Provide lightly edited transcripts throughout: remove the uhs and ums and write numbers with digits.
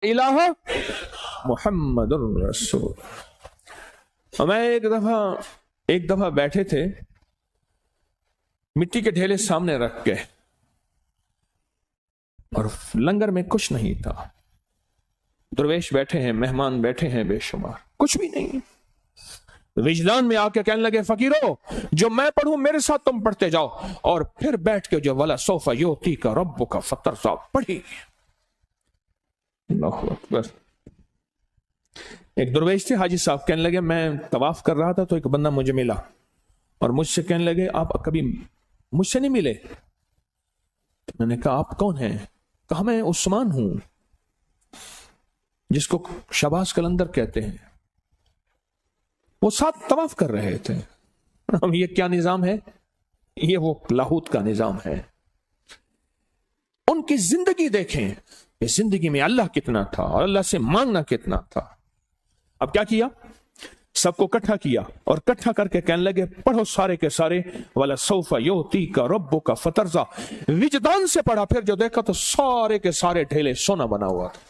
الہ محمد الرسول. اور میں ایک دفعہ بیٹھے تھے مٹی کے ڈھیلے سامنے رکھ کے اور لنگر میں کچھ نہیں تھا. درویش بیٹھے ہیں, مہمان بیٹھے ہیں بے شمار, کچھ بھی نہیں. وجدان میں آ کے کہنے لگے فقیرو جو میں پڑھوں میرے ساتھ تم پڑھتے جاؤ, اور پھر بیٹھ کے جو ولا سوف یوتیک ربک فترضی پڑھی. اللہ اکبر. ایک درویش تھے حاجی صاحب, کہنے لگے میں طواف کر رہا تھا تو ایک بندہ مجھے ملا اور مجھ سے کہنے لگے آپ کبھی مجھ سے نہیں ملے؟ میں نے کہا آپ کون ہیں؟ کہا میں عثمان ہوں جس کو شہباز قلندر کہتے ہیں. وہ ساتھ طواف کر رہے تھے. یہ کیا نظام ہے؟ یہ وہ لاہوت کا نظام ہے. ان کی زندگی دیکھیں کہ زندگی میں اللہ کتنا تھا اور اللہ سے مانگنا کتنا تھا. اب کیا کیا؟ سب کو اکٹھا کیا اور اکٹھا کر کے کہنے لگے پڑھو سارے کے سارے وَلَسَوْفَ يُعْطِيكَ رَبُّكَ فَتَرْضَىٰ. وجدان سے پڑھا, پھر جو دیکھا تو سارے کے سارے ڈھیلے سونا بنا ہوا تھا.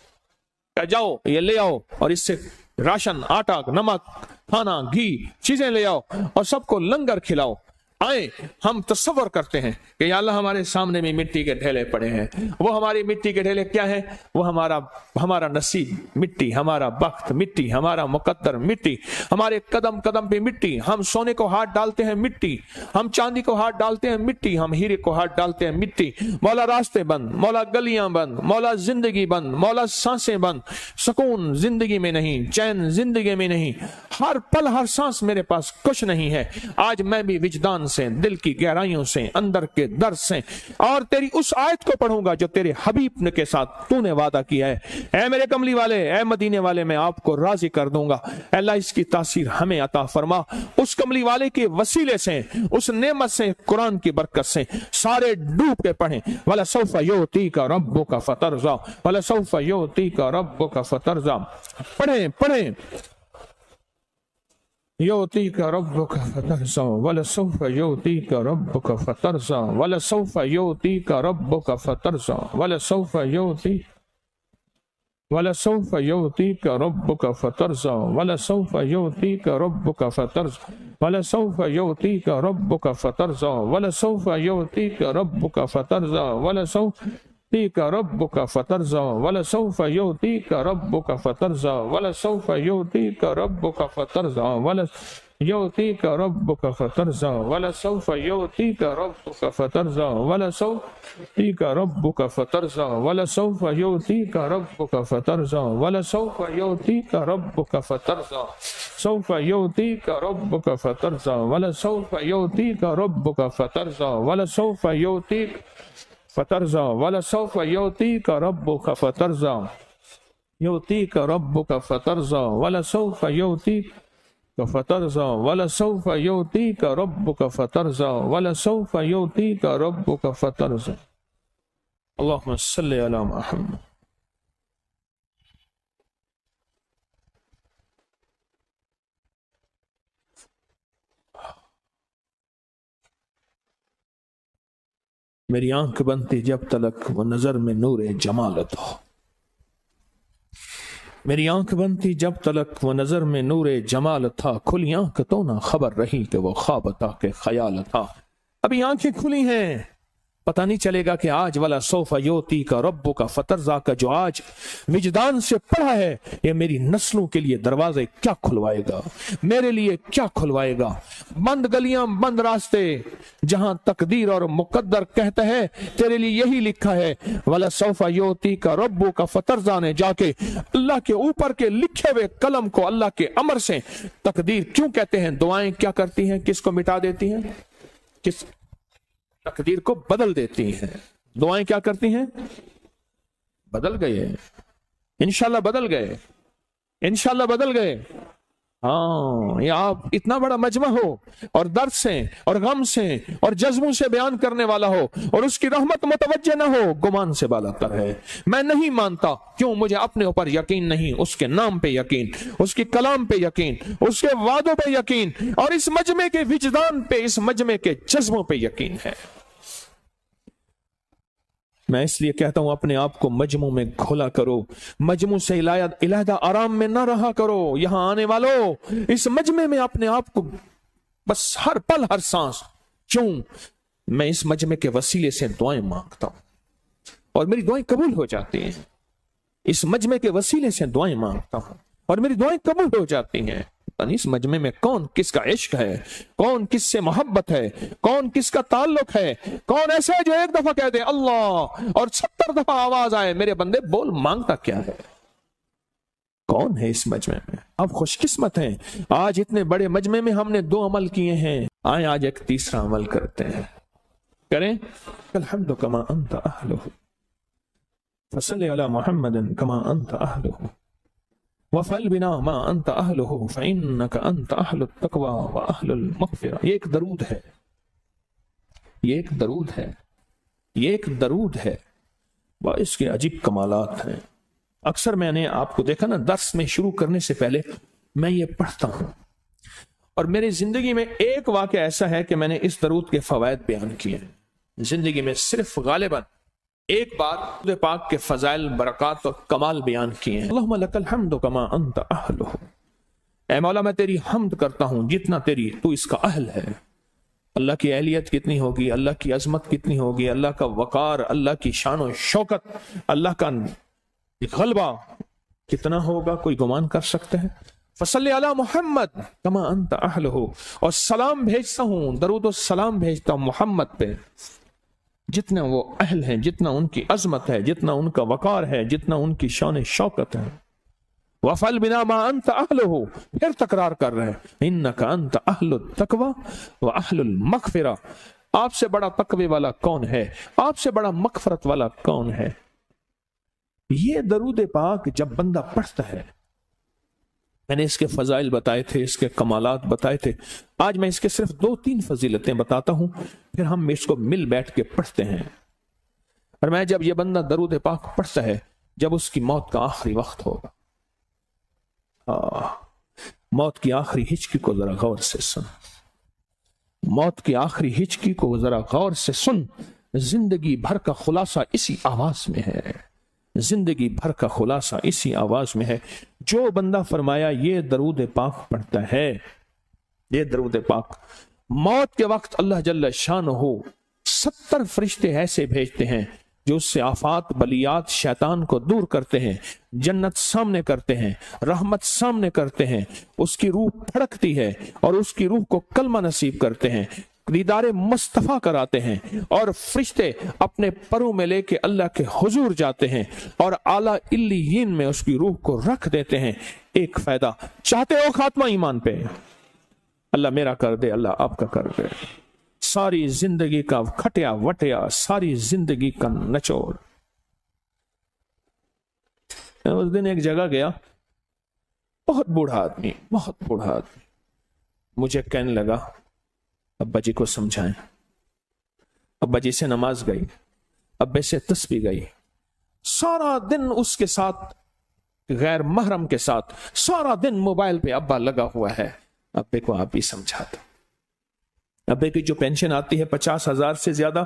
کہ جاؤ یہ لے آؤ اور اس سے راشن, آٹا, نمک, کھانا, گھی, چیزیں لے آؤ اور سب کو لنگر کھلاؤ. آئیں ہم تصور کرتے ہیں کہ یا اللہ ہمارے سامنے میں مٹی کے ڈھیلے پڑے ہیں. وہ ہماری مٹی کے ڈھیلے کیا ہیں؟ وہ ہمارا نصیب مٹی, ہمارا بخت مٹی, ہمارا مقدر مٹی, ہمارے قدم قدم پہ مٹی. ہم سونے کو ہاتھ ڈالتے ہیں مٹی, ہم چاندی کو ہاتھ ڈالتے ہیں مٹی, ہم ہیرے کو ہاتھ ڈالتے ہیں مٹی. مولا راستے بند, مولا گلیاں بند, مولا زندگی بند, مولا سانسیں بند. سکون زندگی میں نہیں, چین زندگی میں نہیں, ہر پل ہر سانس میرے پاس کچھ نہیں ہے. آج میں بھی وجدان سے, دل کی گہرائیوں سے, اندر کے درد سے اور تیری اس آیت کو پڑھوں گا جو تیرے حبیب نے کے ساتھ تو نے وعدہ کیا ہے. اے میرے کملی والے, اے مدینے والے, میں آپ کو راضی کر دوں گا. اللہ اس کی تاثیر ہمیں عطا فرما. اس کملی والے کے وسیلے سے, اس نعمت سے, قرآن کی برکت سے سارے ڈوب کے پڑھیں. وَلَسَوْفَ يُعْطِيكَ رَبُّكَ فَتَرْضَىٰ وَلَسَوْفَ يُعْطِيكَ رَبُّكَ فَتَرْضَىٰ. پڑھیں يُعْطِيكَ رَبُّكَ فَتَرْضَىٰ وَلَسَوْفَ يُعْطِيكَ رَبُّكَ فَتَرْضَىٰ وَلَسَوْفَ يُعْطِيكَ رَبُّكَ فَتَرْضَىٰ وَلَسَوْفَ يُعْطِيكَ رَبُّكَ فَتَرْضَىٰ وَلَسَوْفَ يُعْطِيكَ رَبُّكَ فَتَرْضَىٰ وَلَسَوْفَ يُعْطِيكَ رَبُّكَ فَتَرْضَىٰ وَلَسَوْفَ يُعْطِيكَ رَبُّكَ فَتَرْضَىٰ وَلَسَوْفَ يُعْطِيكَ رَبُّكَ فَتَرْضَىٰ وَلَسَوْفَ يُعْطِيكَ رَبُّكَ فَتَرْضَىٰ وَلَسَوْفَ يُعْطِيكَ رَبُّكَ فَتَرْضَىٰ يُعْطِيكَ رَبُّكَ فَتَرْضَىٰ وَلَسَوْفَ يُعْطِيكَ رَبُّكَ فَتَرْضَىٰ وَلَسَوْفَ يُعْطِيكَ رَبُّكَ فَتَرْضَىٰ وَلَسَوْفَ يُعْطِيكَ رَبُّكَ فَتَرْضَىٰ وَلَسَوْفَ يُعْطِيكَ رَبُّكَ فَتَرْضَىٰ سوف يُعْطِيكَ رَبُّكَ فَتَرْضَىٰ وَلَسَوْفَ يُعْطِيكَ رَبُّكَ فَتَرْضَىٰ وَلَسَوْفَ يُعْطِيكَ فَتَرْضَىٰ وَلَسَوْفَ يُعْطِيكَ رَبُّكَ فَتَرْضَىٰ يُعْطِيكَ رَبُّكَ فَتَرْضَىٰ وَلَسَوْفَ يُعْطِيكَ فَتَرْضَىٰ وَلَسَوْفَ يُعْطِيكَ رَبُّكَ فَتَرْضَىٰ وَلَسَوْفَ يُعْطِيكَ رَبُّكَ فَتَرْضَىٰ. اللهم صل على محمد. میری آنکھ بنتی جب تلک وہ نظر میں نور جمالت ہو. میری آنکھ بنتی جب تلک وہ نظر میں نور جمال تھا. کھلی آنکھ تو نہ خبر رہی کہ وہ خواب تھا کہ خیال تھا. ابھی آنکھیں کھلی ہیں, پتہ نہیں چلے گا کہ آج والا سوف یوتیک ربک فترضیٰ کا جو آج وجدان سے پڑھا ہے, یہ میری نسلوں کے لیے دروازے کیا کھلوائے گا, میرے لیے کیا کھلوائے گا. بند گلیاں, بند راستے, جہاں تقدیر اور مقدر کہتا ہے تیرے لیے یہی لکھا ہے والا سوف یوتیک ربک فترضیٰ نے جا کے اللہ کے اوپر کے لکھے ہوئے قلم کو اللہ کے امر سے تقدیر کیوں کہتے ہیں؟ دعائیں کیا کرتی ہیں؟ کس کو مٹا دیتی ہیں؟ کس تقدیر کو بدل دیتی ہیں. دعائیں کیا کرتی ہیں؟ بدل گئے, انشاءاللہ بدل گئے, انشاءاللہ بدل گئے. ہاں, یہ آپ اتنا بڑا مجمع ہو اور درد سے اور غم سے اور جذبوں سے بیان کرنے والا ہو اور اس کی رحمت متوجہ نہ ہو, گمان سے بالا تر ہے. میں نہیں مانتا, کیوں؟ مجھے اپنے اوپر یقین نہیں, اس کے نام پہ یقین, اس کی کلام پہ یقین, اس کے وعدوں پہ یقین, اور اس مجمع کے وجدان پہ, اس مجمع کے جذبوں پہ یقین ہے. میں اس لیے کہتا ہوں اپنے آپ کو مجموع میں گھولا کرو، مجموع سے علیحدہ آرام میں نہ رہا کرو۔ یہاں آنے والو اس مجمع میں اپنے آپ کو بس ہر پل ہر سانس، کیوں؟ میں اس مجمع کے وسیلے سے دعائیں مانگتا ہوں اور میری دعائیں قبول ہو جاتی ہیں، اس مجمع کے وسیلے سے دعائیں مانگتا ہوں اور میری دعائیں قبول ہو جاتی ہیں۔ اس مجمع میں کون کس کا عشق ہے، کون کس سے محبت ہے، کون کس کا تعلق ہے، کون ایسے ہے جو ایک دفعہ کہہ دے اللہ اور 70 دفعہ آواز آئے میرے بندے بول مانگتا کیا ہے؟ کون ہے اس مجمع میں؟ آپ خوش قسمت ہیں، آج اتنے بڑے مجمع میں ہم نے 2 عمل کیے ہیں، آئیں آج ایک تیسرا عمل کرتے ہیں، کریں الحمد کما انت اہلہ فصلی علی محمد کما انت اہلہ وفعل بنا ما انت اہلہ فانک انت اہل التقوی واہل المغفرہ۔ یہ ایک درود ہے، یہ ایک درود ہے، یہ ایک درود ہے، اس کے عجیب کمالات ہیں۔ اکثر میں نے آپ کو دیکھا نا، درس میں شروع کرنے سے پہلے میں یہ پڑھتا ہوں، اور میری زندگی میں ایک واقعہ ایسا ہے کہ میں نے اس درود کے فوائد بیان کیے ہیں۔ زندگی میں صرف غالباً ایک بار درود پاک کے فضائل، برکات اور کمال بیان کیے ہیں۔ اللہم لک الحمد کما انت اہلہ، اے مولا میں تیری حمد کرتا ہوں جتنا تو اس کا اہل ہے۔ اللہ کی اہلیت کتنی ہوگی، اللہ کی عظمت کتنی ہوگی، اللہ کا وقار، اللہ کی شان و شوکت، اللہ کا غلبہ کتنا ہوگا، کوئی گمان کر سکتے ہیں؟ فصلی علی محمد کما انت اہلہ، اور سلام بھیجتا ہوں، درود و سلام بھیجتا ہوں محمد پہ جتنا وہ اہل ہیں، جتنا ان کی عظمت ہے، جتنا ان کا وقار ہے، جتنا ان کی شان شوکت ہے۔ وفعل بنا ما انت اہلہ، پھر تکرار کر رہے ہیں انک انت اہل التقوی واہل المغفرہ۔ آپ سے بڑا تقوی والا کون ہے، آپ سے بڑا مغفرت والا کون ہے؟ یہ درود پاک جب بندہ پڑھتا ہے، میں نے اس کے فضائل بتائے تھے، اس کے کمالات بتائے تھے، آج میں اس کے صرف 2-3 فضیلتیں بتاتا ہوں، پھر ہم اس کو مل بیٹھ کے پڑھتے ہیں۔ اور میں جب یہ بندہ درود پاک پڑھتا ہے، جب اس کی موت کا آخری وقت ہوگا، موت کی آخری ہچکی کو ذرا غور سے سن، موت کی آخری ہچکی کو ذرا غور سے سن، زندگی بھر کا خلاصہ اسی آواز میں ہے، زندگی بھر کا خلاصہ اسی آواز میں ہے۔ جو بندہ فرمایا یہ درود پاک پڑھتا ہے، یہ درود پاک، موت کے وقت اللہ جل شانہ 70 فرشتے ایسے بھیجتے ہیں جو اس سے آفات، بلیات، شیطان کو دور کرتے ہیں، جنت سامنے کرتے ہیں، رحمت سامنے کرتے ہیں، اس کی روح پھڑکتی ہے اور اس کی روح کو کلمہ نصیب کرتے ہیں، دیدار مصطفیٰ کراتے ہیں، اور فرشتے اپنے پروں میں لے کے اللہ کے حضور جاتے ہیں اور اعلیٰ علیین میں اس کی روح کو رکھ دیتے ہیں۔ ایک فائدہ چاہتے ہو خاتمہ ایمان پہ، اللہ میرا کر دے، اللہ آپ کا کر دے، ساری زندگی کا کھٹیا وٹیا، ساری زندگی کا نچوڑ۔ میں اس دن ایک جگہ گیا، بہت بوڑھا آدمی، بہت بوڑھا آدمی، مجھے کہنے لگا ابا جی کو سمجھائیں۔ ابا جی سے نماز گئی، ابے سے تسبیح گئی، سارا دن اس کے ساتھ، غیر محرم کے ساتھ سارا دن موبائل پہ ابا لگا ہوا ہے۔ ابے کو آپ ہی سمجھاتا، ابے کی جو پینشن آتی ہے 50,000 سے زیادہ،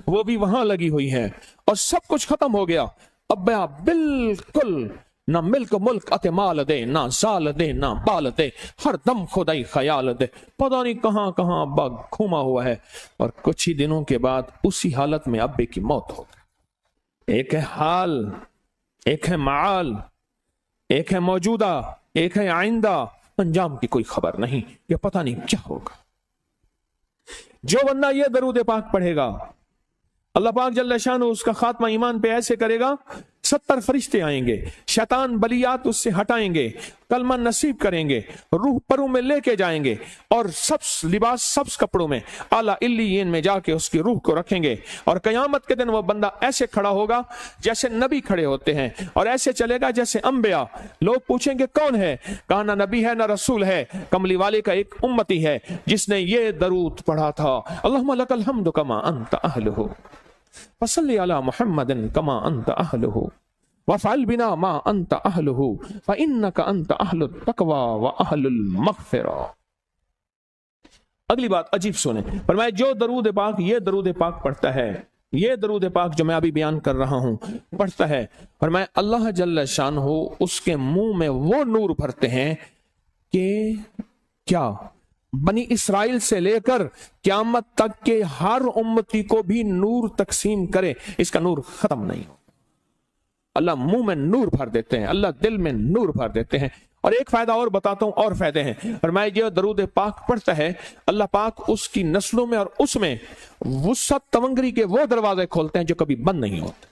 وہ بھی وہاں لگی ہوئی ہے، اور سب کچھ ختم ہو گیا۔ ابا بالکل نہ ملک ملک اتمال دے، نہ زال دے، نہ بال دے، ہر دم خدائی خیال دے، پتہ نہیں کہاں کہاں ابا گھوما ہوا ہے۔ اور کچھ ہی دنوں کے بعد اسی حالت میں ابے کی موت ہو گئی۔ ایک ہے حال، ایک ہے معال، ایک ہے موجودہ، ایک ہے آئندہ، انجام کی کوئی خبر نہیں، یہ پتہ نہیں کیا ہوگا۔ جو بندہ یہ درود پاک پڑھے گا، اللہ پاک جل شانہ اس کا خاتمہ ایمان پہ ایسے کرے گا، 70 فرشتے آئیں گے، شیطان بلیات اس سے ہٹائیں گے، کلمہ نصیب کریں گے، روح پروں میں لے کے جائیں گے، اور سبز لباس، سبز کپڑوں میں اعلیٰ علیین میں جا کے اس کی روح کو رکھیں گے، اور قیامت کے دن وہ بندہ ایسے کھڑا ہوگا جیسے نبی کھڑے ہوتے ہیں، اور ایسے چلے گا جیسے انبیاء۔ لوگ پوچھیں گے کون ہے؟ کہا نہ نبی ہے نہ رسول ہے، کملی والے کا ایک امتی ہے جس نے یہ درود پڑھا تھا، اللہم لک الحمد کما انت اہلہ فصلی علی محمد کما انت اہلہ وفعل بنا ما انت اہلہ فانک انت اہل التقوی واہل المغفرہ۔ اگلی بات عجیب سنیں، فرمایا جو درود پاک، یہ درود پاک پڑھتا ہے، یہ درود پاک جو میں ابھی بیان کر رہا ہوں پڑھتا ہے، فرمایا اللہ جل شانہ اس کے منہ میں وہ نور بھرتے ہیں کہ کیا بنی اسرائیل سے لے کر قیامت تک کے ہر امتی کو بھی نور تقسیم کرے، اس کا نور ختم نہیں ہو۔ اللہ منہ میں نور بھر دیتے ہیں، اللہ دل میں نور بھر دیتے ہیں۔ اور ایک فائدہ اور بتاتا ہوں، اور فائدے ہیں۔ فرمایا جو درود پاک پڑھتا ہے اللہ پاک اس کی نسلوں میں اور اس میں وسعت تونگری کے وہ دروازے کھولتے ہیں جو کبھی بند نہیں ہوتے،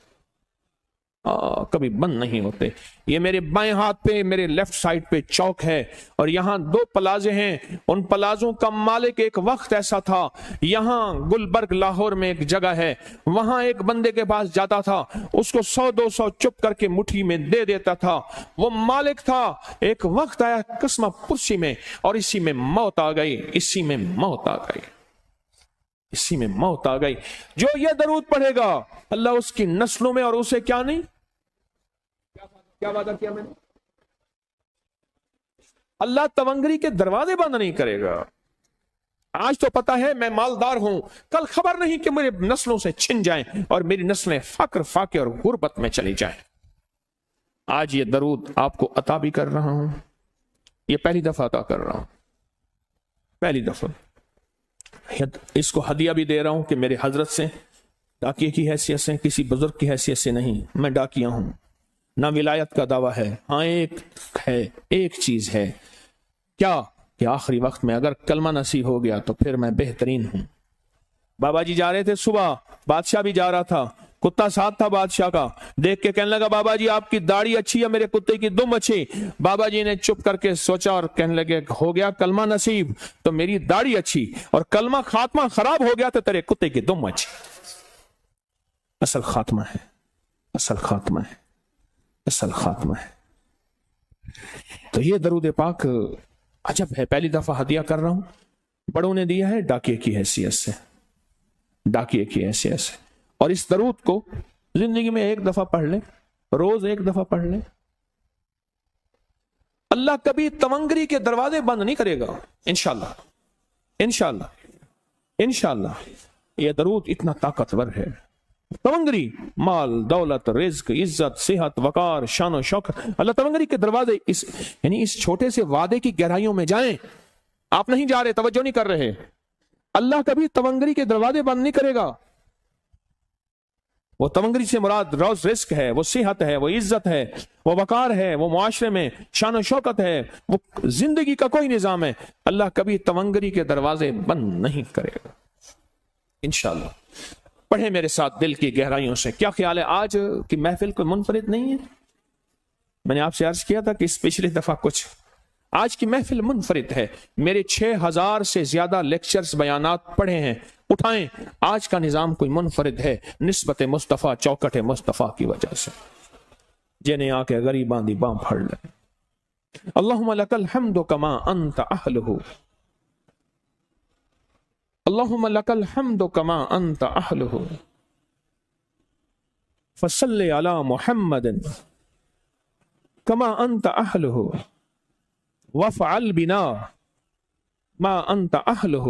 کبھی بند نہیں ہوتے۔ یہ میرے بائیں ہاتھ پہ، میرے لیفٹ سائڈ پہ چوک ہے، اور یہاں 2 پلازے ہیں۔ ان پلازوں کا مالک ایک وقت ایسا تھا، یہاں گلبرگ لاہور میں ایک جگہ ہے، وہاں ایک بندے کے پاس جاتا تھا، اس کو 100-200 چپ کر کے مٹھی میں دے دیتا تھا۔ وہ مالک تھا، ایک وقت آیا قسمہ پرسی میں، اور اسی میں موت آ گئی، اسی میں موت آ گئی، اسی میں موت آ گئی۔ جو یہ درود پڑھے گا اللہ اس کی نسلوں میں اور اسے کیا نہیں، کیا وعدہ کیا میں نے، اللہ تونگری کے دروازے بند نہیں کرے گا۔ آج تو پتا ہے میں مالدار ہوں، کل خبر نہیں کہ میرے نسلوں سے چھن جائیں اور میری نسلیں فقر فاقے اور غربت میں چلی جائیں۔ آج یہ درود آپ کو عطا بھی کر رہا ہوں، یہ پہلی دفعہ عطا کر رہا ہوں، پہلی دفعہ۔ اس کو ہدیہ بھی دے رہا ہوں کہ میرے حضرت سے، ڈاکیے کی حیثیت سے، کسی بزرگ کی حیثیت سے نہیں، میں ڈاکیہ ہوں، نہ ولایت کا دعویٰ ہے۔ ہاں ایک چیز ہے، کیا کہ آخری وقت میں اگر کلمہ نصیب ہو گیا تو پھر میں بہترین ہوں۔ بابا جی جا رہے تھے صبح، بادشاہ بھی جا رہا تھا، کتا ساتھ تھا بادشاہ کا، دیکھ کے کہنے لگا بابا جی آپ کی داڑھی اچھی ہے، میرے کتے کی دم اچھی۔ بابا جی نے چپ کر کے سوچا اور کہنے لگے ہو گیا کلمہ نصیب تو میری داڑھی اچھی، اور کلمہ خاتمہ خراب ہو گیا تو تیرے کتے کی دم اچھی۔ اصل خاتمہ ہے، اصل خاتمہ ہے، اصل خاتمہ ہے۔ تو یہ درود پاک عجب ہے، پہلی دفعہ ہدیہ کر رہا ہوں، بڑوں نے دیا ہے ڈاکیے کی حیثیت سے، ڈاکیے کی حیثیت سے۔ اور اس درود کو زندگی میں ایک دفعہ پڑھ لیں، روز ایک دفعہ پڑھ لیں، اللہ کبھی تونگری کے دروازے بند نہیں کرے گا، انشاءاللہ، انشاءاللہ، انشاءاللہ۔ یہ درود اتنا طاقتور ہے۔ تونگری، مال، دولت، رزق، عزت، صحت، وقار، شان و شوکت، اللہ تونگری کے دروازے یعنی اس چھوٹے سے وعدے کی گہرائیوں میں جائیں۔ آپ نہیں جا رہے، توجہ نہیں کر رہے۔ اللہ کبھی تونگری کے دروازے بند نہیں کرے گا۔ وہ تونگری سے مراد روز رزق ہے، وہ صحت ہے، وہ عزت ہے، وہ وقار ہے، وہ معاشرے میں شان و شوکت ہے، وہ زندگی کا کوئی نظام ہے۔ اللہ کبھی تونگری کے دروازے بند نہیں کرے گا، انشاءاللہ۔ پڑھیں میرے ساتھ دل کی گہرائیوں سے۔ کیا خیال ہے آج کی محفل کوئی منفرد نہیں ہے؟ میں نے آپ سے عرض کیا تھا کہ اس پچھلی دفعہ کچھ، آج کی محفل منفرد ہے۔ میرے 6000 سے زیادہ لیکچرز بیانات پڑھے ہیں، اٹھائیں۔ آج کا نظام کوئی منفرد ہے نسبت مصطفیٰ، چوکٹ مصطفیٰ کی وجہ سے۔ جنہیں آ کے غریباں دی باں پھڑ لے۔ اللہم لک الحمد کما انت اہلہ، اللہم لک الحمد کما انت اہلہ، فصل علی محمد کما انت اہلہ، وفعل بنا ما انت اہلہ،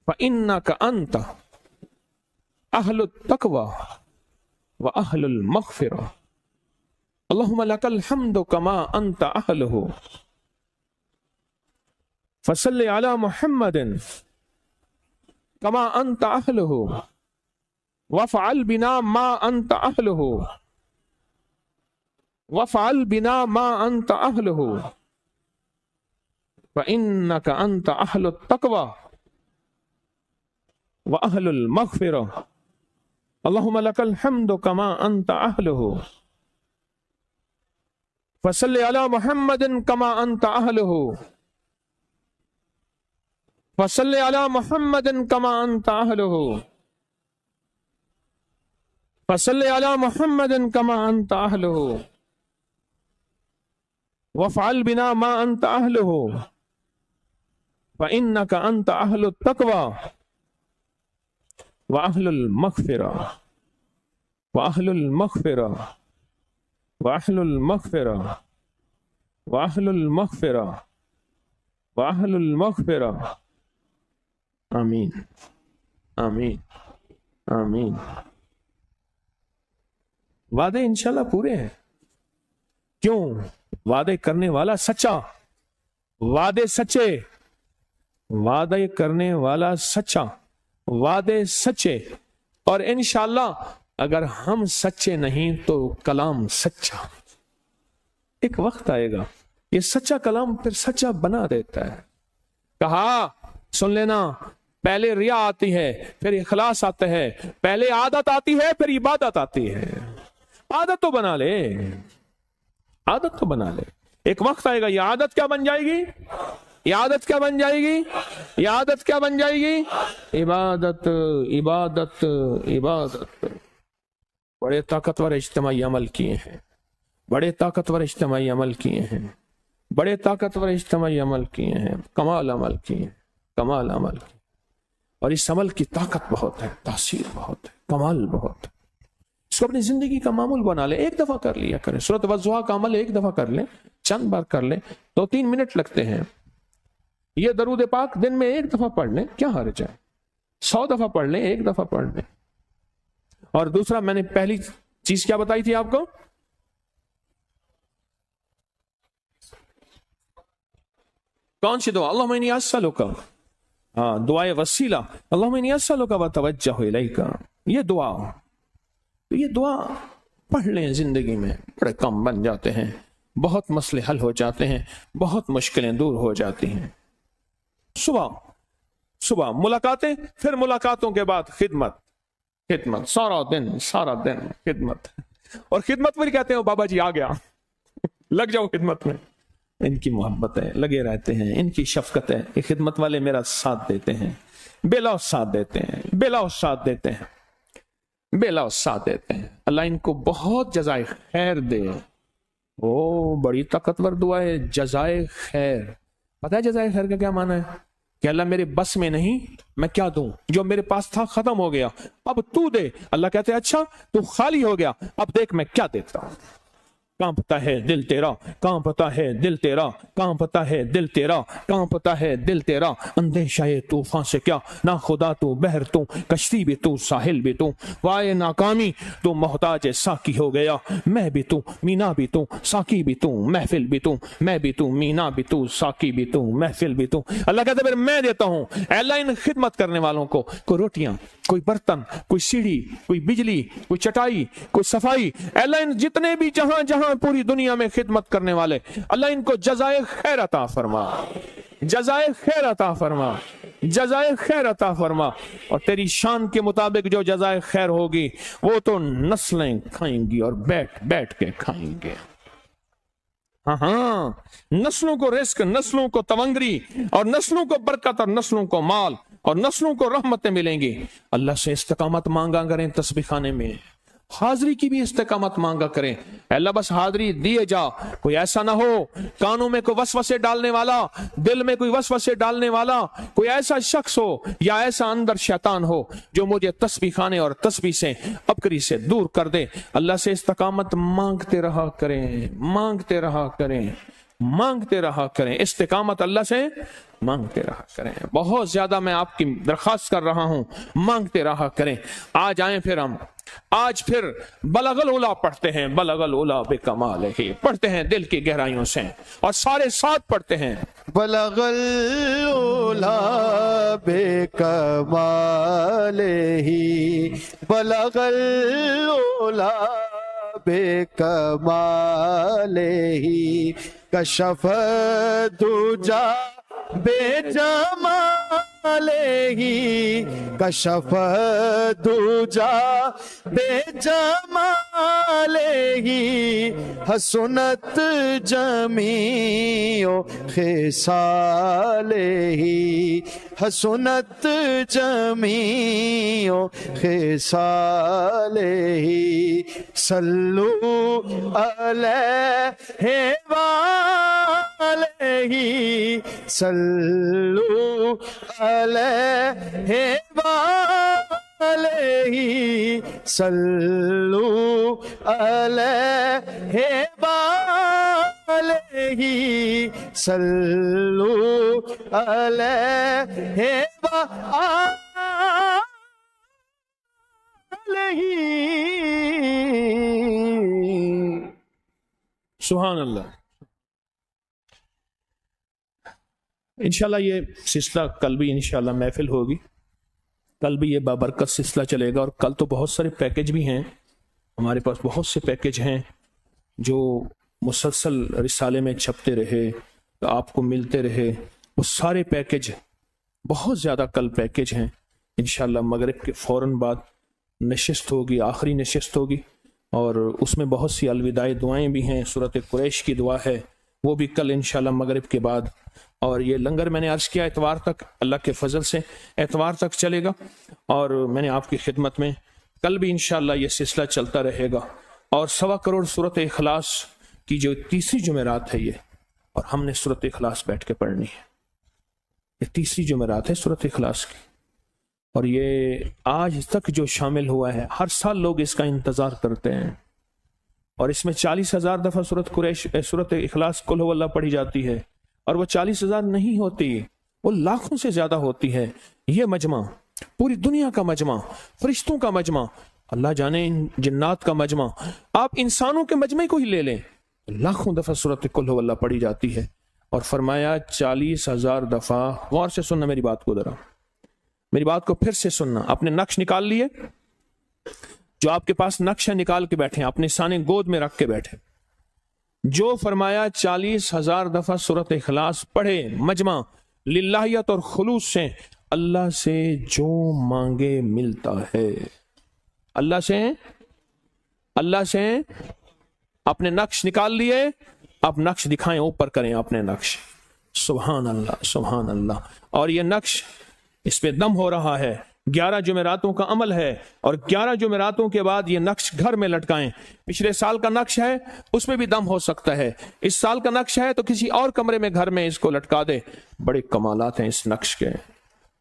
فإنك أنت أهل التقوى وأهل المغفرة، اللهم لك الحمد كما أنت أهله، فصل على محمد كما أنت أهله، وافعل بنا ما أنت أهله، وافعل بنا ما أنت أهله، فإنك أنت أهل التقوى وأهل المغفرة، اللهم لك الحمد كما أنت أهله، فصل على محمد كما أنت أهله، فصل على محمد كما أنت أهله، فصل على محمد كما أنت أهله، وافعل بنا ما أنت أهله، فإنك أنت أهل التقوى وأهل المغفرة، وأهل المغفرة، وأهل المغفرة، وأهل المغفرة، وأهل المغفرة، آمین، آمین، آمین. وعدے انشاءاللہ پورے ہیں. کیوں؟ وعدے کرنے والا سچا، وعدے سچے، وعدے کرنے والا سچا، وعدے سچے. اور انشاءاللہ اگر ہم سچے نہیں تو کلام سچا. ایک وقت آئے گا یہ سچا کلام پھر سچا بنا دیتا ہے. کہا سن لینا، پہلے ریا آتی ہے پھر اخلاص آتا ہے، پہلے عادت آتی ہے پھر عبادت آتی ہے. عادت تو بنا لے، عادت تو بنا لے. ایک وقت آئے گا یہ عادت کیا بن جائے گی؟ یہ عادت کیا بن جائے گی؟ یہ عادت کیا بن جائے گی؟ عبادت، عبادت، عبادت. بڑے طاقتور اجتماعی عمل کیے ہیں، بڑے طاقتور اجتماعی عمل کیے ہیں، بڑے طاقتور اجتماعی عمل کیے ہیں، کمال عمل کیے ہیں، کمال عمل کیے. اور اس عمل کی طاقت بہت ہے، تاثیر بہت ہے، کمال بہت ہے. اس کو اپنی زندگی کا معمول بنا لیں. ایک دفعہ کر لیا کریں. سورۃ والضحیٰ کا عمل ایک دفعہ کر لیں، چند بار کر لیں، 2-3 منٹ لگتے ہیں. یہ درود پاک دن میں ایک دفعہ پڑھ لیں، کیا حرج ہے؟ 100 دفعہ پڑھ لیں، ایک دفعہ پڑھ لیں. اور دوسرا، میں نے پہلی چیز کیا بتائی تھی آپ کو؟ کون سی دعا؟ اللہم انی اسألک، دعائے وسیلہ، اللہم انی اسألک واتوجہ الیک. یہ دعا، یہ دعا پڑھ لیں زندگی میں، بڑے کم بن جاتے ہیں، بہت مسئلے حل ہو جاتے ہیں، بہت مشکلیں دور ہو جاتی ہیں. صبح صبح ملاقاتیں، پھر ملاقاتوں کے بعد خدمت، خدمت سارا دن، سارا دن خدمت. اور خدمت پر کہتے ہیں بابا جی آ گیا، لگ جاؤ خدمت میں. ان کی محبت ہے، لگے رہتے ہیں، ان کی شفقت ہے. یہ خدمت والے میرا ساتھ دیتے ہیں، بے لوث ساتھ دیتے ہیں، بے لوث ساتھ دیتے ہیں، بے لوث ساتھ دیتے ہیں. اللہ ان کو بہت جزائے خیر دے. او بڑی طاقتور دعا ہے، جزائے خیر. پتہ ہے جزائے خیر کا کیا معنی ہے؟ کہ اللہ میرے بس میں نہیں، میں کیا دوں؟ جو میرے پاس تھا ختم ہو گیا، اب تو دے. اللہ کہتے ہیں اچھا تو خالی ہو گیا، اب دیکھ میں کیا دیتا ہوں. کانپتا ہے دل تیرا، کانپتا ہے دل تیرا، کانپتا ہے دل تیرا، کانپتا ہے دل تیرا. اندیشہ طوفان سے کیا، نہ خدا تو بحر تو، کشتی بھی تو ساحل بھی تو. وائے ناکامی تو محتاج ساکی ہو گیا. میں بھی تو، مینا بھی تو، ساکی بھی تو، محفل بھی تو. میں بھی تو، مینا بھی تو، ساکی بھی تو، محفل بھی تو. اللہ کہتے پھر میں دیتا ہوں. اے اللہ ان خدمت کرنے والوں کو، کوئی روٹیاں، کوئی برتن، کوئی سیڑھی، کوئی بجلی، کوئی چٹائی، کوئی صفائی. اے اللہ ان جتنے بھی جہاں جہاں پوری دنیا میں خدمت کرنے والے، اللہ ان کو جزائے خیر عطا فرما، جزائے خیر عطا فرما، جزائے خیر عطا فرما. اور تیری شان کے مطابق جو جزائے خیر ہوگی وہ تو نسلیں کھائیں گی اور بیٹھ بیٹھ کے کھائیں گے. ہاں، نسلوں کو رزق، نسلوں کو تونگری، اور نسلوں کو برکت، اور نسلوں کو مال، اور نسلوں کو رحمتیں ملیں گی. اللہ سے استقامت مانگا کریں. تسبیح خانے میں حاضری کی بھی استقامت مانگا کریں. اللہ بس حاضری دیے جا. کوئی ایسا نہ ہو کانوں میں کوئی وسوسے ڈالنے والا، دل میں کوئی وسوسے ڈالنے والا، کوئی ایسا شخص ہو یا ایسا اندر شیطان ہو جو مجھے تسبیح خانے اور تسبیح سے، ابکری سے دور کر دے. اللہ سے استقامت مانگتے رہا کریں، مانگتے رہا کریں، مانگتے رہا کریں. استقامت اللہ سے مانگتے رہا کریں. بہت زیادہ میں آپ کی درخواست کر رہا ہوں، مانگتے رہا کریں. آج آئیں پھر ہم آج پھر بلغ العلا پڑھتے ہیں. بلغ العلا بکمالہ، پڑھتے ہیں دل کی گہرائیوں سے اور سارے ساتھ پڑھتے ہیں. بلغ العلا بکمالہ، بلغ العلا بکمالہ، کشف الدجی بجمالہ، کشف الدجی بجمالہ، حسنت جمیع خصالہ، حسنت جمیع خصالہ. صلو علیہ وآلہ، صلو علیہ وآلہ، صلو علیہ وآلہ، صلو علیہ وآلہ. سبحان اللہ. انشاءاللہ یہ سلسلہ کل بھی انشاءاللہ محفل ہوگی, کل بھی یہ بابرکت سلسلہ چلے گا. اور کل تو بہت سارے پیکج بھی ہیں ہمارے پاس, بہت سے پیکج ہیں جو مسلسل رسالے میں چھپتے رہے, آپ کو ملتے رہے. وہ سارے پیکج بہت زیادہ کل پیکج ہیں. انشاءاللہ مغرب کے فوراً بعد نشست ہوگی, آخری نشست ہوگی, اور اس میں بہت سی الوداعی دعائیں بھی ہیں. سورۃ قریش کی دعا ہے, وہ بھی کل انشاءاللہ مغرب کے بعد. اور یہ لنگر میں نے عرض کیا اتوار تک, اللہ کے فضل سے اتوار تک چلے گا. اور میں نے آپ کی خدمت میں کل بھی انشاءاللہ یہ سلسلہ چلتا رہے گا. اور 1.25 کروڑ سورۃ اخلاص کی جو تیسری جمعرات ہے یہ, اور ہم نے سورۃ اخلاص بیٹھ کے پڑھنی ہے. یہ تیسری جمعرات ہے سورۃ اخلاص کی, اور یہ آج تک جو شامل ہوا ہے, ہر سال لوگ اس کا انتظار کرتے ہیں. اور اس میں 40,000 دفعہ سورۃ اخلاص قل هو اللہ پڑھی جاتی ہے, اور وہ 40,000 نہیں ہوتی, وہ لاکھوں سے زیادہ ہوتی ہے. یہ مجمع پوری دنیا کا مجمع, فرشتوں کا مجمع, اللہ جانے جنات کا مجمع, آپ انسانوں کے مجمع کو ہی لے لیں, لاکھوں دفعہ سورۃ قل هو اللہ پڑھی جاتی ہے. اور فرمایا 40,000 دفعہ, غور سے سننا میری بات کو, ذرا میری بات کو پھر سے سننا. اپنے نقش نکال لیے, جو آپ کے پاس نقش ہے نکال کے بیٹھے, اپنے سانے گود میں رکھ کے بیٹھے. جو فرمایا 40,000 دفعہ سورۃ اخلاص پڑھے مجمع للہیت اور خلوص سے, اللہ سے جو مانگے ملتا ہے. اللہ سے اپنے نقش نکال لیے, آپ نقش دکھائیں, اوپر کریں اپنے نقش. سبحان اللہ سبحان اللہ. اور یہ نقش, اس پہ دم ہو رہا ہے, 11 جمعراتوں کا عمل ہے, اور 11 جمعراتوں کے بعد یہ نقش گھر میں لٹکائیں. پچھلے سال کا نقش ہے اس میں بھی دم ہو سکتا ہے, اس سال کا نقش ہے تو کسی اور کمرے میں گھر میں اس کو لٹکا دے. بڑے کمالات ہیں اس نقش کے.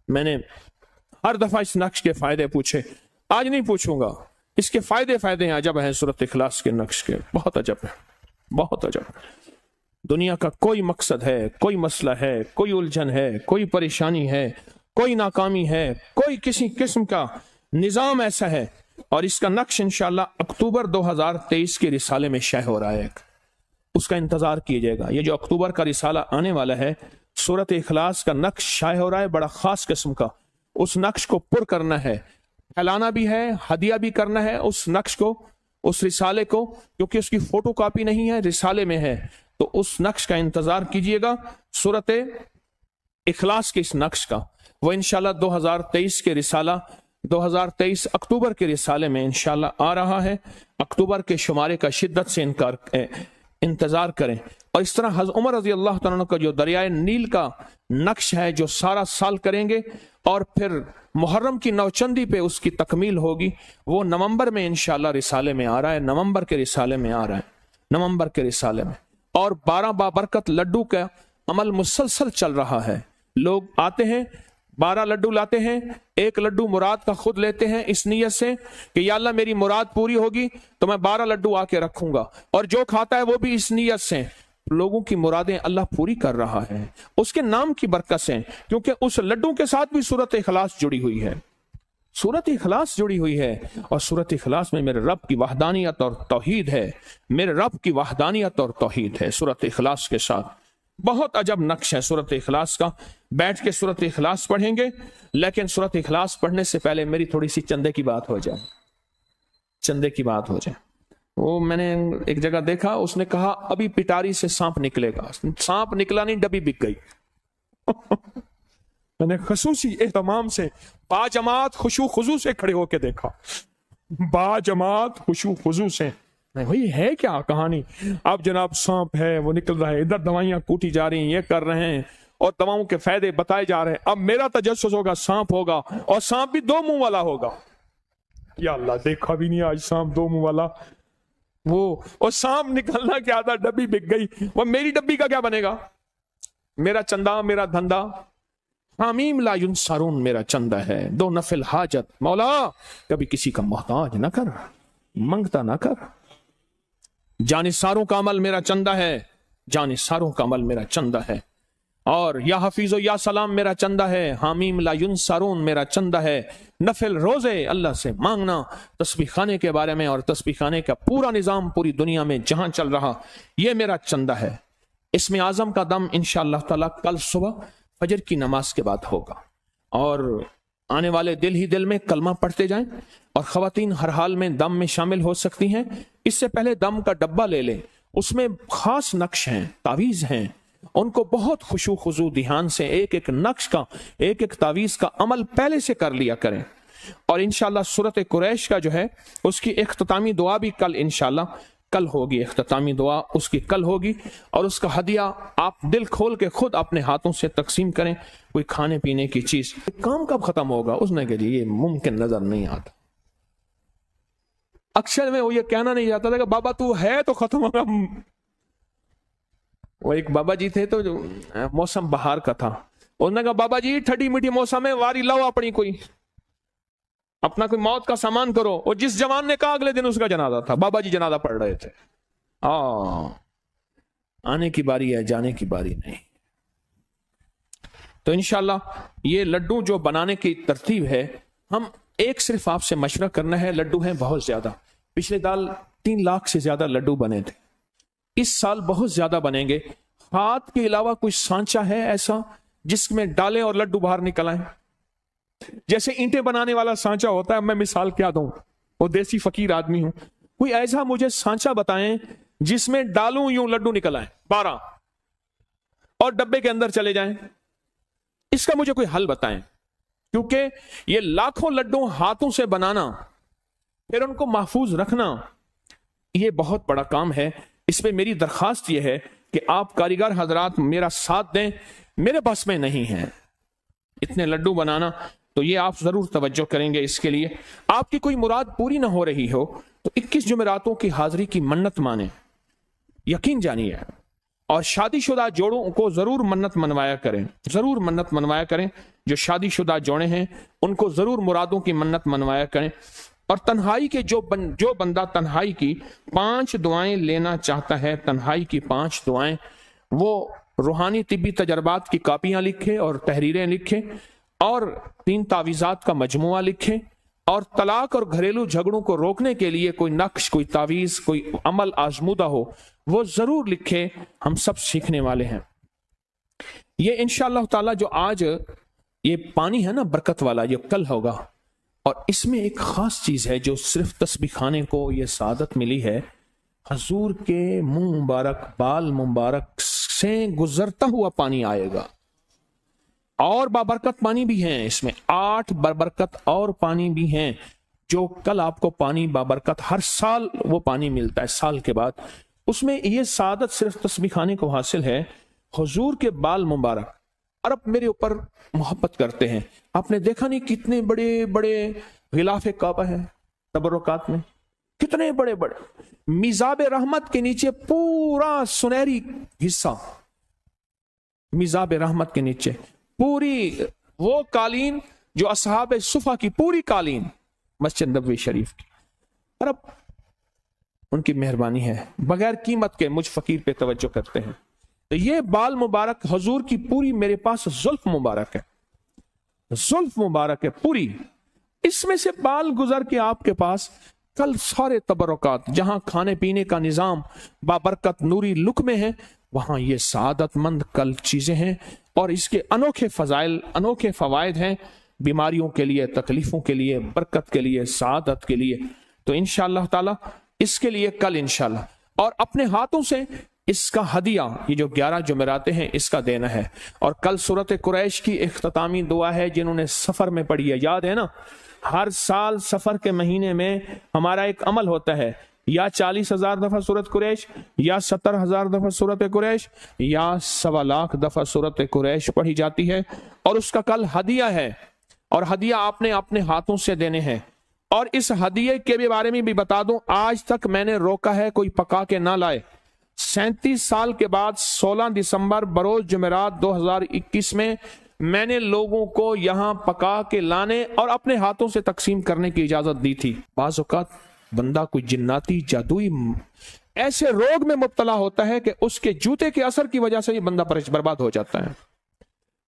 میں نے ہر دفعہ اس نقش کے فائدے پوچھے, آج نہیں پوچھوں گا. اس کے فائدے ہیں, عجب ہیں سورۃ اخلاص کے نقش کے, بہت عجب ہے, بہت عجب. دنیا کا کوئی مقصد ہے, کوئی مسئلہ ہے, کوئی الجھن ہے, کوئی پریشانی ہے, کوئی ناکامی ہے, کوئی کسی قسم کا نظام ایسا ہے, اور اس کا نقش انشاءاللہ اکتوبر 2023 کے رسالے میں شائع ہو رہا ہے. اس کا انتظار کیجئے گا. یہ جو اکتوبر کا رسالہ آنے والا ہے, سورۃ اخلاص کا نقش شائع ہو رہا ہے, بڑا خاص قسم کا. اس نقش کو پر کرنا ہے, پھیلانا بھی ہے, ہدیہ بھی کرنا ہے اس نقش کو, اس رسالے کو, کیونکہ اس کی فوٹو کاپی نہیں ہے, رسالے میں ہے. تو اس نقش کا انتظار کیجئے گا, سورۃ اخلاص کے اس نقش کا. وہ انشاءاللہ 2023 کے رسالہ 2023 اکتوبر کے رسالے میں انشاءاللہ آ رہا ہے. اکتوبر کے شمارے کا شدت سے انتظار کریں. اور اس طرح حضرت عمر رضی اللہ تعالیٰ عنہ کا جو دریائے نیل کا نقش ہے جو سارا سال کریں گے, اور پھر محرم کی نوچندی پہ اس کی تکمیل ہوگی, وہ نومبر میں انشاءاللہ رسالے میں آ رہا ہے, نومبر کے رسالے میں آ رہا ہے, نومبر کے رسالے میں. اور 12 بابرکت لڈو کا عمل مسلسل چل رہا ہے. لوگ آتے ہیں, 12 لڈو لاتے ہیں, 1 لڈو مراد کا خود لیتے ہیں اس نیت سے کہ یا اللہ میری مراد پوری ہوگی تو میں 12 لڈو آ کے رکھوں گا, اور جو کھاتا ہے وہ بھی اس نیت سے. لوگوں کی مرادیں اللہ پوری کر رہا ہے اس کے نام کی برکت سے, کیونکہ اس لڈو کے ساتھ بھی سورۃ اخلاص جڑی ہوئی ہے, سورۃ اخلاص جڑی ہوئی ہے. اور سورۃ اخلاص میں میرے رب کی وحدانیت اور توحید ہے, میرے رب کی وحدانیت اور توحید ہے سورۃ اخلاص کے ساتھ. بہت عجب نقش ہے سورۃ اخلاص کا. بیٹھ کے سورۃ اخلاص پڑھیں گے, لیکن سورۃ اخلاص پڑھنے سے پہلے میری تھوڑی سی چندے کی بات ہو جائے, چندے کی بات ہو جائے. وہ میں نے ایک جگہ دیکھا, اس نے کہا ابھی پٹاری سے سانپ نکلے گا. سانپ نکلا نہیں, ڈبی بک گئی. میں نے خصوصی اہتمام سے باجماعت خشوع خضوع سے کھڑے ہو کے دیکھا, باجماعت خشوع خضوع سے. بھئی ہے کیا کہانی؟ اب جناب سانپ ہے, وہ نکل رہا ہے, ادھر دوائیاں کوٹی جا رہی ہیں, یہ کر رہے ہیں, اور دواؤں کے فائدے بتائے جا رہے ہیں. اب میرا تجسس ہوگا سانپ ہوگا, اور سانپ بھی 2 منہ والا ہوگا. یا اللہ, دیکھا بھی نہیں آج سانپ 2 منہ والا. وہ اور سانپ نکلنا کیا تھا, ڈبی بک گئی. وہ میری ڈبی کا کیا بنے گا؟ میرا چندہ, میرا دھندا, حامیم لا ینصرون میرا چندہ ہے. 2 نفل حاجت, مولا کبھی کسی کا محتاج نہ کر, منگتا نہ کر. جانثاروں کا عمل میرا چندہ ہے, جانثاروں کا عمل میرا چندہ ہے. اور یا حفیظ و یا سلام میرا چندہ ہے، حامیم لا ینصرون میرا چندہ ہے، نفل روزے اللہ سے مانگنا تسبیح خانے کے بارے میں، اور تسبیح خانے کا پورا نظام پوری دنیا میں جہاں چل رہا یہ میرا چندہ ہے۔ اسم اعظم کا دم انشاءاللہ تعالی کل صبح فجر کی نماز کے بعد ہوگا، اور آنے والے دل ہی دل میں کلمہ پڑھتے جائیں، اور خواتین ہر حال میں دم میں شامل ہو سکتی ہیں۔ اس سے پہلے دم کا ڈبہ لے لیں، اس میں خاص نقش ہیں، تعویذ ہیں، ان کو بہت خشوع خضوع دھیان سے ایک ایک نقش کا، ایک ایک تعویذ کا عمل پہلے سے کر لیا کریں۔ اور انشاءاللہ سورۃ قریش کا جو ہے اس کی اختتامی دعا بھی کل انشاءاللہ کل ہوگی، اختتامی دعا اس کی کل ہوگی، اور اس کا ہدیہ آپ دل کھول کے خود اپنے ہاتھوں سے تقسیم کریں، کوئی کھانے پینے کی چیز۔ کام کب ختم ہوگا اس نے کہ جی یہ ممکن نظر نہیں آتا۔ اکثر میں وہ یہ کہنا نہیں جاتا تھا کہ بابا تو ہے تو ختم ہوگا۔ وہ ایک بابا جی تھے تو جو موسم بہار کا تھا، انہوں نے کہا بابا جی ٹھڈی میٹھی موسم ہے، واری لاؤ اپنی کوئی اپنا کوئی موت کا سامان کرو۔ اور جس جوان نے کہا اگلے دن اس کا جنازہ تھا، بابا جی جنازہ پڑھ رہے تھے۔ آنے کی باری ہے، جانے کی باری نہیں۔ تو انشاءاللہ یہ لڈو جو بنانے کی ترتیب ہے، ہم ایک صرف آپ سے مشورہ کرنا ہے، لڈو ہیں بہت زیادہ، پچھلے سال 3 لاکھ سے زیادہ لڈو بنے تھے، اس سال بہت زیادہ بنیں گے۔ ہاتھ کے علاوہ کوئی سانچا ہے ایسا جس میں ڈالیں اور لڈو باہر نکل آئیں؟ جیسے اینٹیں بنانے والا سانچا ہوتا ہے، میں مثال کیا دوں، وہ دیسی فقیر آدمی ہوں، کوئی ایسا مجھے سانچا بتائیں جس میں ڈالوں یوں لڈو نکل آئیں 12 اور ڈبے کے اندر چلے جائیں۔ اس کا مجھے کوئی حل بتائیں، کیونکہ یہ لاکھوں لڈو ہاتھوں سے بنانا پھر ان کو محفوظ رکھنا یہ بہت بڑا کام ہے۔ اس پہ میری درخواست یہ ہے کہ آپ کاریگر حضرات میرا ساتھ دیں، میرے بس میں نہیں ہے اتنے لڈو بنانا، تو یہ آپ ضرور توجہ کریں گے اس کے لیے۔ آپ کی کوئی مراد پوری نہ ہو رہی ہو تو 21 جمعراتوں کی حاضری کی منت مانیں، یقین جانیے، اور شادی شدہ جوڑوں کو ضرور منت منوایا کریں، ضرور منت منوایا کریں۔ جو شادی شدہ جوڑے ہیں ان کو ضرور مرادوں کی منت منوایا کریں۔ اور تنہائی کے جو بندہ تنہائی کی 5 دعائیں لینا چاہتا ہے، تنہائی کی 5 دعائیں، وہ روحانی طبی تجربات کی کاپیاں لکھے اور تحریریں لکھے، اور 3 تعویذات کا مجموعہ لکھے، اور طلاق اور گھریلو جھگڑوں کو روکنے کے لیے کوئی نقش، کوئی تعویذ، کوئی عمل آزمودہ ہو وہ ضرور لکھے، ہم سب سیکھنے والے ہیں۔ یہ انشاءاللہ تعالی جو آج یہ پانی ہے نا برکت والا، یہ کل ہوگا، اور اس میں ایک خاص چیز ہے جو صرف تسبیح خانے کو یہ سعادت ملی ہے، حضور کے منہ مبارک، بال مبارک سے گزرتا ہوا پانی آئے گا، اور بابرکت پانی بھی ہیں، اس میں 8 بابرکت اور پانی بھی ہیں، جو کل آپ کو پانی بابرکت ہر سال وہ پانی ملتا ہے سال کے بعد۔ اس میں یہ سعادت صرف تسبیح خانے کو حاصل ہے، حضور کے بال مبارک عرب میرے اوپر محبت کرتے ہیں۔ آپ نے دیکھا نہیں کتنے بڑے بڑے غلاف کعبہ ہیں تبرکات میں، کتنے بڑے بڑے، میزاب رحمت کے نیچے پورا سنہری حصہ، میزاب رحمت کے نیچے پوری وہ قالین جو اصحاب صفا کی پوری قالین مسجد نبوی شریف کی، عرب ان کی مہربانی ہے، بغیر قیمت کے مجھ فقیر پہ توجہ کرتے ہیں۔ تو یہ بال مبارک حضور کی پوری میرے پاس زلف مبارک ہے، زلف مبارک ہے پوری، اس میں سے بال گزر کے آپ کے پاس کل سارے تبرکات، جہاں کھانے پینے کا نظام بابرکت نوری لک میں ہے، وہاں یہ سعادت مند کل چیزیں ہیں، اور اس کے انوکھے فضائل، انوکھے فوائد ہیں، بیماریوں کے لیے، تکلیفوں کے لیے، برکت کے لیے، سعادت کے لیے۔ تو انشاءاللہ تعالی اس کے لیے کل انشاءاللہ، اور اپنے ہاتھوں سے اس کا ہدیہ، یہ جو 11 جمعراتیں ہیں اس کا دینا ہے۔ اور کل سورۃ قریش کی اختتامی دعا ہے، جنہوں نے سفر میں پڑھی ہے، یاد ہے نا، ہر سال سفر کے مہینے میں ہمارا ایک عمل ہوتا ہے، یا 40,000 دفعہ سورۃ قریش، یا 70,000 دفعہ سورۃ قریش، یا 1.25 لاکھ دفعہ سورۃ قریش پڑھی جاتی ہے، اور اس کا کل ہدیہ ہے، اور ہدیہ آپ نے اپنے ہاتھوں سے دینے ہیں۔ اور اس ہدیے کے بارے میں بھی بتا دوں، آج تک میں نے روکا ہے کوئی پکا کے نہ لائے۔ 37 سال کے بعد 16 دسمبر بروز جمعرات 2021 میں میں نے لوگوں کو یہاں پکا کے لانے اور اپنے ہاتھوں سے تقسیم کرنے کی اجازت دی تھی۔ بعض اوقات بندہ کوئی جناتی جادوئی ایسے روگ میں مبتلا ہوتا ہے کہ اس کے جوتے کے اثر کی وجہ سے یہ بندہ برباد ہو جاتا ہے۔